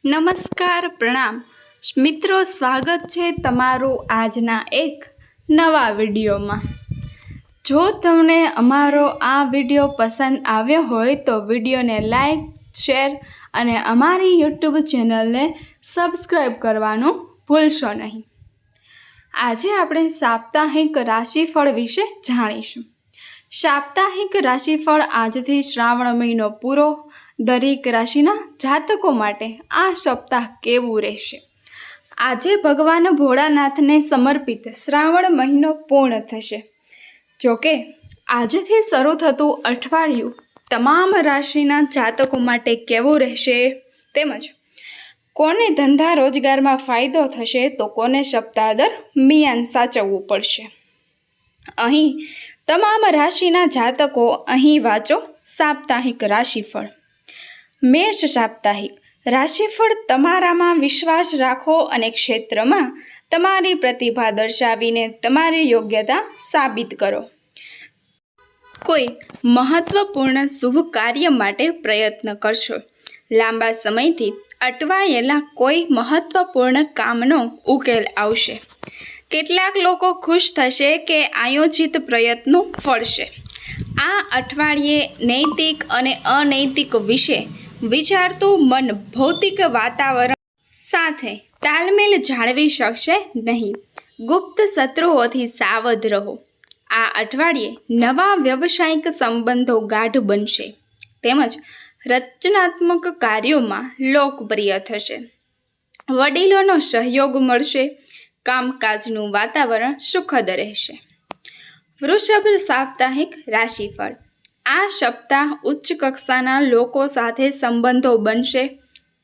નમસ્કાર પ્રણામ મિત્રો, સ્વાગત છે તમારું આજના એક નવા વિડીયોમાં। જો તમને અમારો આ વિડીયો પસંદ આવ્યો હોય તો વિડીયોને લાઈક, શેર અને અમારી યુટ્યુબ ચેનલને સબસ્ક્રાઈબ કરવાનું ભૂલશો નહીં। આજે આપણે સાપ્તાહિક રાશિફળ વિશે જાણીશું। સાપ્તાહિક રાશિફળ આજથી શ્રાવણ મહિનો પૂરો, દરેક રાશિના જાતકો માટે આ સપ્તાહ કેવું રહેશે। આજે ભગવાન ભોળાનાથને સમર્પિત શ્રાવણ મહિનો પૂર્ણ થશે। જોકે આજથી શરૂ થતું અઠવાડિયું તમામ રાશિના જાતકો માટે કેવું રહેશે, તેમજ કોને ધંધા રોજગારમાં ફાયદો થશે તો કોને સપ્તાહ દરમિયાન સાચવવું પડશે। અહીં તમામ રાશિના જાતકો અહીં વાંચો સાપ્તાહિક રાશિફળ। મેષ સાપ્તાહિક રાશિફળ। તમારામાં વિશ્વાસ રાખો અને ક્ષેત્રમાં તમારી પ્રતિભા દર્શાવીને તમારી યોગ્યતા સાબિત કરો। કોઈ મહત્વપૂર્ણ શુભ કાર્ય માટે પ્રયત્ન કરશો। લાંબા સમયથી અટવાયેલા કોઈ મહત્વપૂર્ણ કામનો ઉકેલ આવશે। કેટલાક લોકો ખુશ થશે કે આયોજિત પ્રયત્નો ફળશે। આ અઠવાડિયે નૈતિક અને અનૈતિક વિશે વિચારતું મન ભૌતિક વાતાવરણ સાથે તાલમેલ જાળવી શકશે નહીં। ગુપ્ત શત્રુઓથી સાવધ રહો। આ અઠવાડિયે નવા વ્યવસાયિક સંબંધો ગાઢ બનશે તેમજ રચનાત્મક કાર્યોમાં લોકપ્રિય થશે। વડીલોનો સહયોગ મળશે। કામકાજનું વાતાવરણ સુખદ રહેશે। વૃષભ સાપ્તાહિક રાશિફળ। આ સપ્તાહ ઉચ્ચ કક્ષાના લોકો સાથે સંબંધો બનશે।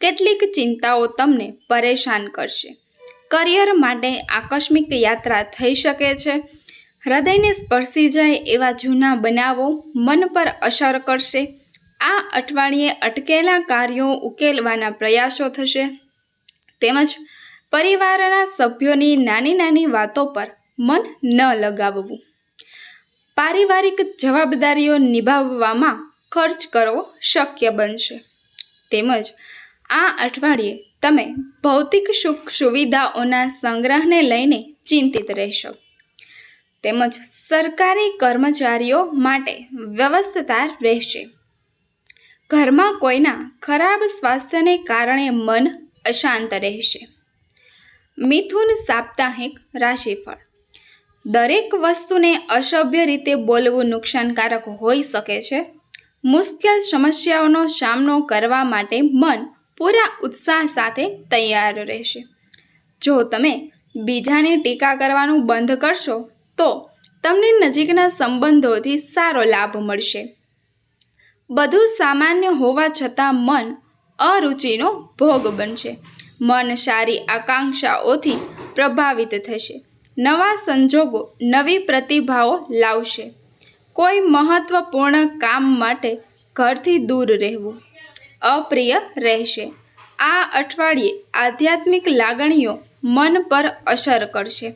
કેટલીક ચિંતાઓ તમને પરેશાન કરશે। કરિયર માટે આકસ્મિક યાત્રા થઈ શકે છે। હૃદયને સ્પર્શી જાય એવા જૂના બનાવો મન પર અસર કરશે। આ અઠવાડિયે અટકેલા કાર્યો ઉકેલવાના પ્રયાસો થશે તેમજ પરિવારના સભ્યોની નાની નાની વાતો પર મન ન લગાવવું। પારિવારિક જવાબદારીઓ નિભાવવામાં ખર્ચ કરવો શક્ય બનશે તેમજ આ અઠવાડિયે તમે ભૌતિક સુખ સુવિધાઓના સંગ્રહને લઈને ચિંતિત રહેશો તેમજ સરકારી કર્મચારીઓ માટે વ્યવસ્થિત રહેશે। ઘરમાં કોઈના ખરાબ સ્વાસ્થ્યને કારણે મન અશાંત રહેશે। મિથુન સાપ્તાહિક રાશિફળ। દરેક વસ્તુને અસભ્ય રીતે બોલવું નુકસાનકારક હોઈ શકે છે। મુશ્કેલ સમસ્યાઓનો સામનો કરવા માટે મન પૂરા ઉત્સાહ સાથે તૈયાર રહેશે। જો તમે બીજાની ટીકા કરવાનું બંધ કરશો તો તમને નજીકના સંબંધોથી સારો લાભ મળશે। બધું સામાન્ય હોવા છતાં મન અરુચિનો ભોગ બનશે। મન સારી આકાંક્ષાઓથી પ્રભાવિત થશે। નવા સંજોગો નવી પ્રતિભાઓ લાવશે। કોઈ મહત્વપૂર્ણ કામ માટે ઘરથી દૂર રહેવું અપ્રિય રહેશે। આ અઠવાડિયે આધ્યાત્મિક લાગણીઓ મન પર અસર કરશે।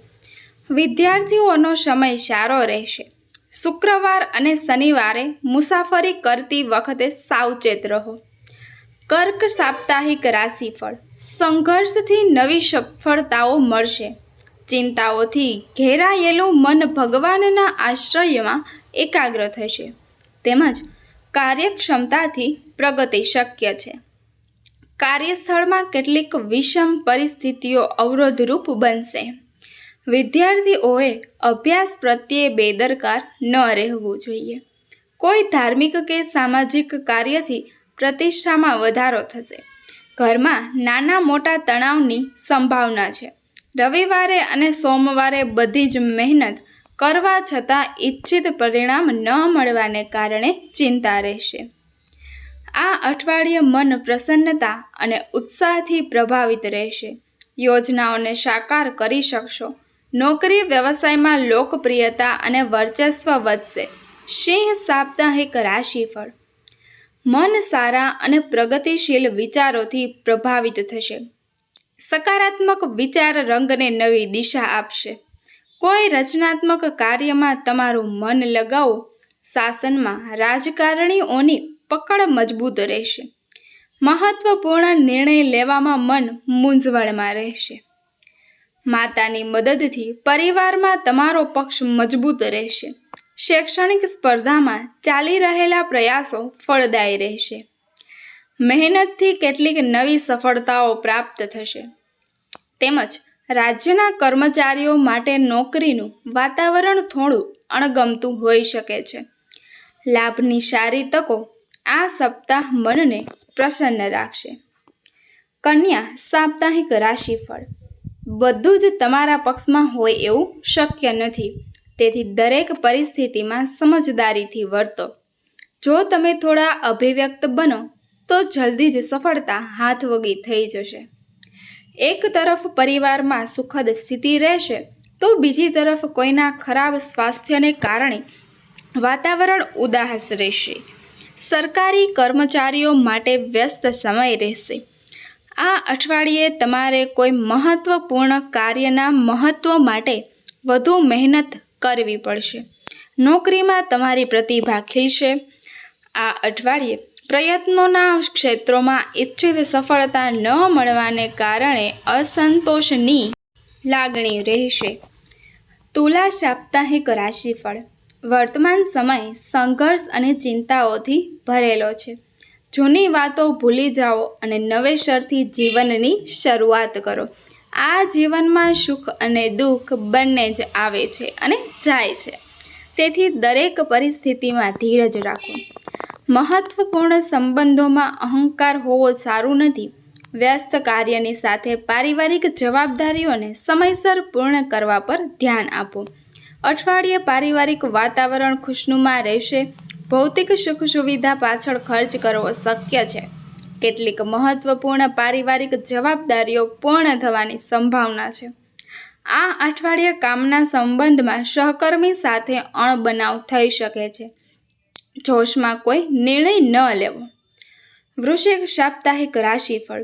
વિદ્યાર્થીઓનો સમય સારો રહેશે। શુક્રવાર અને શનિવારે મુસાફરી કરતી વખતે સાવચેત રહો। કર્ક સાપ્તાહિક રાશિફળ। સંઘર્ષથી નવી સફળતાઓ મળશે। ચિંતાઓથી ઘેરાયેલું મન ભગવાનના આશ્રયમાં એકાગ્ર થશે તેમજ કાર્યક્ષમતાથી પ્રગતિ શક્ય છે। કાર્યસ્થળમાં કેટલીક વિષમ પરિસ્થિતિઓ અવરોધરૂપ બનશે। વિદ્યાર્થીઓએ અભ્યાસ પ્રત્યે બેદરકાર ન રહેવું જોઈએ। કોઈ ધાર્મિક કે સામાજિક કાર્યથી પ્રતિષ્ઠામાં વધારો થશે। ઘરમાં નાના મોટા તણાવની સંભાવના છે। રવિવારે અને સોમવારે બધી જ મહેનત કરવા છતાં ઈચ્છિત પરિણામ ન મળવાને કારણે ચિંતા રહેશે। આ અઠવાડિયે મન પ્રસન્નતા અને ઉત્સાહથી પ્રભાવિત રહેશે। યોજનાઓને સાકાર કરી શકશો। નોકરી વ્યવસાયમાં લોકપ્રિયતા અને વર્ચસ્વ વધશે। સિંહ સાપ્તાહિક રાશિફળ। મન સારા અને પ્રગતિશીલ વિચારોથી પ્રભાવિત થશે। સકારાત્મક વિચાર રંગને નવી દિશા આપશે। કોઈ રચનાત્મક કાર્યમાં તમારું મન લગાવો। શાસનમાં રાજકારણીઓની પકડ મજબૂત રહેશે। મહત્વપૂર્ણ નિર્ણય લેવામાં મન મૂંઝવણમાં રહેશે. માતાની મદદથી પરિવારમાં તમારો પક્ષ મજબૂત રહેશે. શૈક્ષણિક સ્પર્ધામાં ચાલી રહેલા પ્રયાસો ફળદાયી રહેશે. મહેનતથી કેટલીક નવી સફળતાઓ પ્રાપ્ત થશે. તેમજ રાજ્યના કર્મચારીઓ માટે નોકરીનું વાતાવરણ થોડું અણગમતું હોઈ શકે છે. લાભની સારી તકો આ સપ્તાહ મનને પ્રસન્ન રાખશે. કન્યા સાપ્તાહિક રાશિફળ. બધું જ તમારા પક્ષમાં હોય એવું શક્ય નથી, તેથી દરેક પરિસ્થિતિમાં સમજદારીથી વર્તો. જો તમે થોડા અભિવ્યક્ત બનો તો જલ્દી જ સફળતા હાથવગી થઈ જશે. એક તરફ પરિવારમાં સુખદ સ્થિતિ રહેશે તો બીજી તરફ કોઈના ખરાબ સ્વાસ્થ્યને કારણે વાતાવરણ ઉદાસ રહેશે. સરકારી કર્મચારીઓ માટે વ્યસ્ત સમય રહેશે. આ અઠવાડિયે તમારે કોઈ મહત્વપૂર્ણ કાર્યના મહત્વ માટે વધુ મહેનત કરવી પડશે. નોકરીમાં તમારી પ્રતિભા ખીલશે. આ અઠવાડિયે પ્રયત્નોના ક્ષેત્રોમાં ઇચ્છિત સફળતા ન મળવાને કારણે અસંતોષની લાગણી રહેશે. તુલા સાપ્તાહિક રાશિફળ. વર્તમાન સમય સંઘર્ષ અને ચિંતાઓથી ભરેલો છે. જૂની વાતો ભૂલી જાઓ અને નવેસરથી જીવનની શરૂઆત કરો. આ જીવનમાં સુખ અને દુઃખ બંને જ આવે છે અને જાય છે, તેથી દરેક પરિસ્થિતિમાં ધીરજ રાખો. મહત્વપૂર્ણ સંબંધોમાં અહંકાર હોવો સારું નથી. વ્યસ્ત કાર્યની સાથે પારિવારિક જવાબદારીઓને સમયસર પૂર્ણ કરવા પર ધ્યાન આપો. અઠવાડિયે પારિવારિક વાતાવરણ ખુશનુમા રહેશે. ભૌતિક સુખ સુવિધા પાછળ ખર્ચ કરવો શક્ય છે. કેટલીક મહત્વપૂર્ણ પારિવારિક જવાબદારીઓ પૂર્ણ થવાની સંભાવના છે. આ અઠવાડિયે કામના સંબંધમાં સહકર્મી સાથે અણબનાવ થઈ શકે છે. જોશમાં કોઈ નિર્ણય ન લેવો. વૃશ્ચિક સાપ્તાહિક રાશિફળ.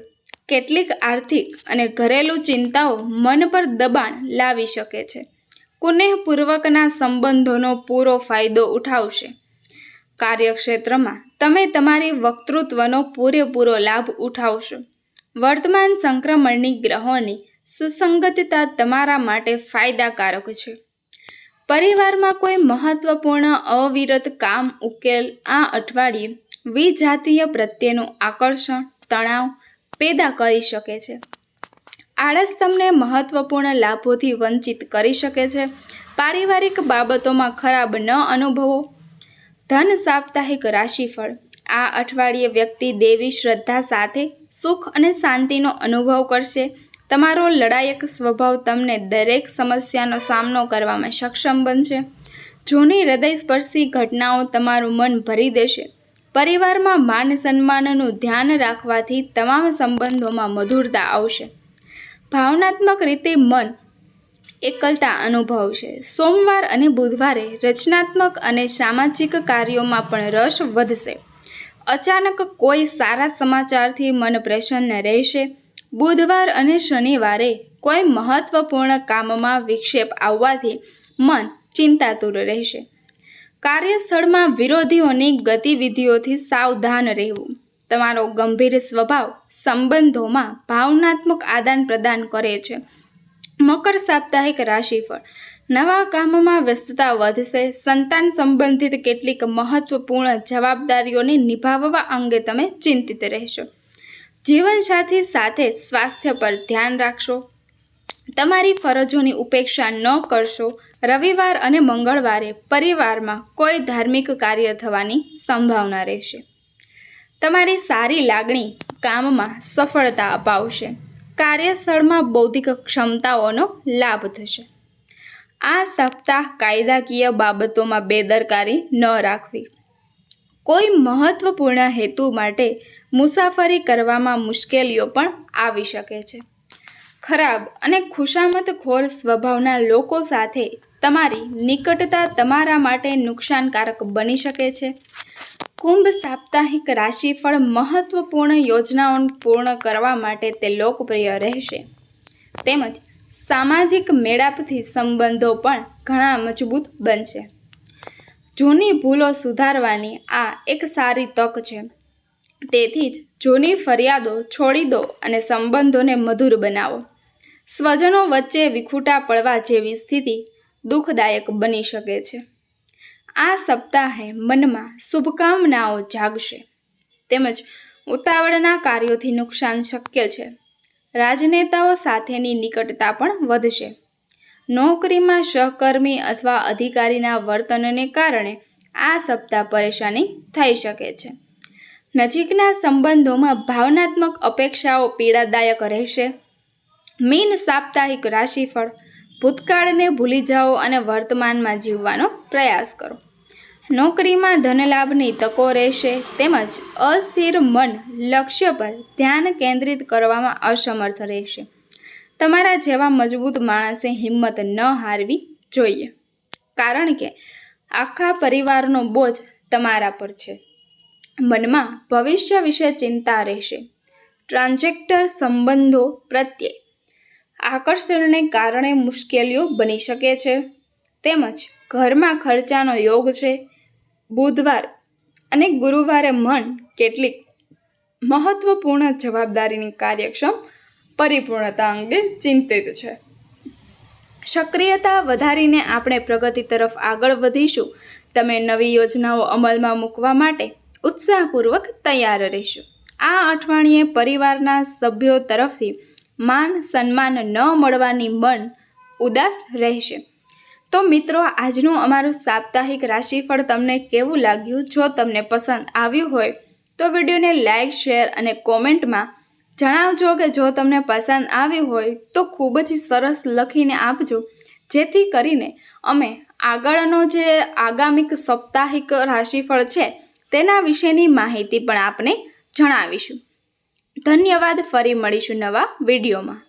કેટલીક આર્થિક અને ઘરેલું ચિંતાઓ મન પર દબાણ લાવી શકે છે. કુનેહપૂર્વકના સંબંધોનો પૂરો ફાયદો ઉઠાવશે. કાર્યક્ષેત્રમાં તમે તમારી વક્તૃત્વનો પૂરેપૂરો લાભ ઉઠાવશો. વર્તમાન સંક્રમણની ગ્રહોની સુસંગતતા તમારા માટે ફાયદાકારક છે. પરિવારમાં કોઈ મહત્વપૂર્ણ અવિરત કામ ઉકેલ આ અઠવાડિયે વિજાતીય પ્રત્યેનું આકર્ષણ તણાવ પેદા કરી શકે છે. આળસ તમને મહત્વપૂર્ણ લાભોથી વંચિત કરી શકે છે. પારિવારિક બાબતોમાં ખરાબ ન અનુભવો. ધન સાપ્તાહિક રાશિફળ. આ અઠવાડિયે વ્યક્તિ દેવી શ્રદ્ધા સાથે સુખ અને શાંતિનો અનુભવ કરશે. તમારો લડાયક સ્વભાવ તમને દરેક સમસ્યાનો સામનો કરવામાં સક્ષમ બનશે. જૂની હૃદયસ્પર્શી ઘટનાઓ તમારું મન ભરી દેશે. પરિવારમાં માન સન્માનનું ધ્યાન રાખવાથી તમામ સંબંધોમાં મધુરતા આવશે. ભાવનાત્મક રીતે મન એકલતા અનુભવશે. સોમવાર અને બુધવારે રચનાત્મક અને સામાજિક કાર્યોમાં પણ રસ વધશે. અચાનક કોઈ સારા સમાચારથી મન પ્રસન્ન રહેશે. બુધવાર અને શનિવારે કોઈ મહત્વપૂર્ણ કામમાં વિક્ષેપ આવવાથી મન ચિંતાતુર રહેશે. કાર્યસ્થળમાં વિરોધીઓની ગતિવિધિઓથી સાવધાન રહેવું. તમારો ગંભીર સ્વભાવ સંબંધોમાં ભાવનાત્મક આદાન પ્રદાન કરે છે. મકર સાપ્તાહિક રાશિફળ. નવા કામમાં વ્યસ્તતા વધશે. સંતાન સંબંધિત કેટલીક મહત્વપૂર્ણ જવાબદારીઓને નિભાવવા અંગે તમે ચિંતિત રહેશો. જીવનસાથી સાથે સ્વાસ્થ્ય પર ધ્યાન રાખશો. તમારી ફરજોની ઉપેક્ષા ન કરશો. રવિવાર અને મંગળવારે પરિવારમાં કોઈ ધાર્મિક કાર્ય થવાની સંભાવના રહેશે. તમારી સારી લાગણી કામમાં સફળતા અપાવશે. કાર્યસ્થળમાં બૌદ્ધિક ક્ષમતાઓનો લાભ થશે. આ સપ્તાહ કાયદાકીય બાબતોમાં બેદરકારી ન રાખવી. કોઈ મહત્વપૂર્ણ હેતુ માટે મુસાફરી કરવામાં મુશ્કેલીઓ પણ આવી શકે છે. ખરાબ અને ખુશામતખોર સ્વભાવના લોકો સાથે તમારી નિકટતા તમારા માટે નુકસાનકારક બની શકે છે. કુંભ સાપ્તાહિક રાશિફળ. મહત્વપૂર્ણ યોજનાઓ પૂર્ણ કરવા માટે તે લોકપ્રિય રહેશે. તેમજ સામાજિક મેળાપથી સંબંધો પણ ઘણા મજબૂત બનશે. જૂની ભૂલો સુધારવાની આ એક સારી તક છે. તેથી જ જૂની ફરિયાદો છોડી દો અને સંબંધોને મધુર બનાવો. સ્વજનો વચ્ચે વિખૂટા પડવા જેવી સ્થિતિ દુઃખદાયક બની શકે છે. આ સપ્તાહે મનમાં શુભકામનાઓ જાગશે તેમજ ઉતાવળના કાર્યોથી નુકસાન શક્ય છે. રાજનેતાઓ સાથેની નિકટતા પણ વધશે. નોકરીમાં સહકર્મી અથવા અધિકારીના વર્તનને કારણે આ સપ્તાહ પરેશાની થઈ શકે છે. નજીકના સંબંધોમાં ભાવનાત્મક અપેક્ષાઓ પીડાદાયક રહેશે. મીન સાપ્તાહિક રાશિફળ. ભૂતકાળને ભૂલી જાઓ અને વર્તમાનમાં જીવવાનો પ્રયાસ કરો. નોકરીમાં ધનલાભની તકો રહેશે તેમજ અસ્થિર મન લક્ષ્ય પર ધ્યાન કેન્દ્રિત કરવામાં અસમર્થ રહેશે. તમારા જેવા મજબૂત માણસે હિંમત ન હારવી જોઈએ, કારણ કે આખા પરિવારનો બોજ તમારા પર છે. મનમાં ભવિષ્ય વિશે ચિંતા રહેશે. ટ્રાન્ઝેક્ટર સંબંધો પ્રત્યે આકર્ષણને કારણે મુશ્કેલીઓ બની શકે છે તેમજ ઘરમાં ખર્ચાનો યોગ છે. બુધવાર અને ગુરુવારે મન કેટલીક મહત્વપૂર્ણ જવાબદારીની કાર્યક્ષમ પરિપૂર્ણતા અંગે ચિંતિત છે. સક્રિયતા વધારીને આપણે પ્રગતિ તરફ આગળ વધીશું. તમે નવી યોજનાઓ અમલમાં મૂકવા માટે ઉત્સાહપૂર્વક તૈયાર રહેશો. આ અઠવાડિયે પરિવારના સભ્યો તરફથી માન સન્માન ન મળવાની મન ઉદાસ રહેશે. તો મિત્રો, આજનું અમારું સાપ્તાહિક રાશિફળ તમને કેવું લાગ્યું? જો તમને પસંદ આવ્યું હોય તો વિડીયોને લાઇક, શેર અને કોમેન્ટમાં જણાવજો કે જો તમને પસંદ આવ્યું હોય તો ખૂબ જ સરસ લખીને આપજો, જેથી કરીને અમે આગળનો જે આગામી સાપ્તાહિક રાશિફળ છે તેના વિશેની માહિતી પણ આપને જણાવીશું. ધન્યવાદ. ફરી મળીશું નવા વિડીયોમાં.